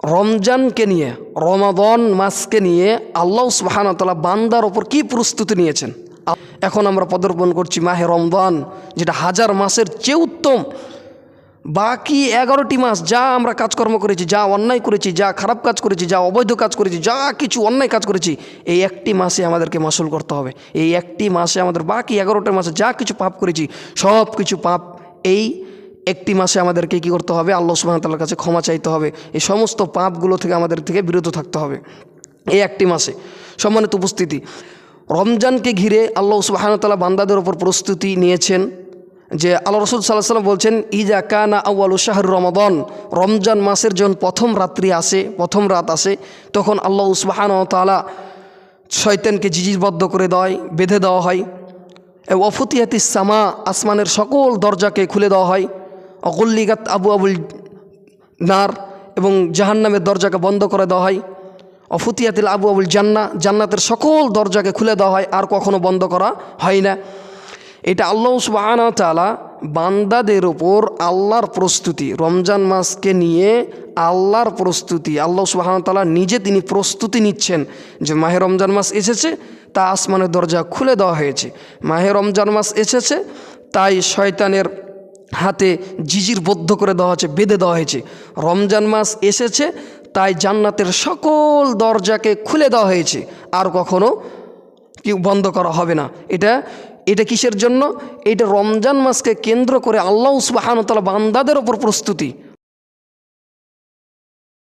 রমজানকে নিয়ে, রমাদান মাসকে নিয়ে আল্লাহ সুবহানাহু ওয়া তাআলা বান্দার ওপর কী প্রস্তুতি নিয়েছেন। এখন আমরা পদার্পণ করছি মাহে রমজান, যেটা হাজার মাসের চেয়ে উত্তম। বাকি 11টি মাস যা আমরা কাজকর্ম করেছি, যা অন্যায় করেছি, যা খারাপ কাজ করেছি, যা অবৈধ কাজ করেছি, যা কিছু অন্যায় কাজ করেছি, এই একটি মাসে আমাদেরকে মাসুল করতে হবে। এই একটি মাসে আমাদের বাকি 11টা মাসে যা কিছু পাপ করেছি সব কিছু পাপ এই একটি মাসে আমাদেরকে কী করতে হবে, আল্লাহ সুবহানাহু ওয়া তাআলার কাছে ক্ষমা চাইতে হবে। এই সমস্ত পাপগুলো থেকে আমাদের থেকে বিরত থাকতে হবে এই একটি মাসে। সম্মানিত উপস্থিতি, রমজানকে ঘিরে আল্লাহ সুবহানাহু ওয়া তাআলা বান্দাদের ওপর প্রস্তুতি নিয়েছেন যে আল্লাহ রাসূল সাল্লাল্লাহু আলাইহি ওয়াসাল্লাম বলছেন, ইজা কানা আউয়ালু শাহর রমাদান, রমজান মাসের যখন প্রথম রাত্রি আসে, প্রথম রাত আসে, তখন আল্লাহ সুবহানাহু ওয়া তাআলা শয়তানকে জিজিরবদ্ধ করে দেয়, বেঁধে দেওয়া হয়। ওয়াফুতিয়াতিস সামা, আসমানের সকল দরজাকে খুলে দেওয়া হয়। অগুল্লিগাত আবু আবুল নার, এবং জাহান্নামের দরজাকে বন্ধ করে দেওয়া হয়। অফুতিয়াতিল আবু আবুল জান্নাহ, জান্নাতের সকল দরজাকে খুলে দেওয়া হয়, আর কখনো বন্ধ করা হয় না। এটা আল্লাহ সুবহানাহু ওয়া তাআলা বান্দাদের ওপর আল্লাহর প্রস্তুতি, রমজান মাসকে নিয়ে আল্লাহর প্রস্তুতি, আল্লাহ সুবহানাহু ওয়া তাআলা নিজে তিনি প্রস্তুতি নিচ্ছেন যে মাহে রমজান মাস এসেছে, তা আসমানের দরজা খুলে দেওয়া হয়েছে। মাহে রমজান মাস এসেছে, তাই শয়তানের হাতে জিজিরবদ্ধ করে দেওয়া হয়েছে, বেঁধে দেওয়া হয়েছে। রমজান মাস এসেছে, তাই জান্নাতের সকল দরজাকে খুলে দেওয়া হয়েছে, আর কখনো কেউ বন্ধ করা হবে না। এটা কিসের জন্য? এটা রমজান মাসকে কেন্দ্র করে আল্লাহ সুবহানাহু ওয়া তাআলা বান্দাদের ওপর প্রস্তুতি।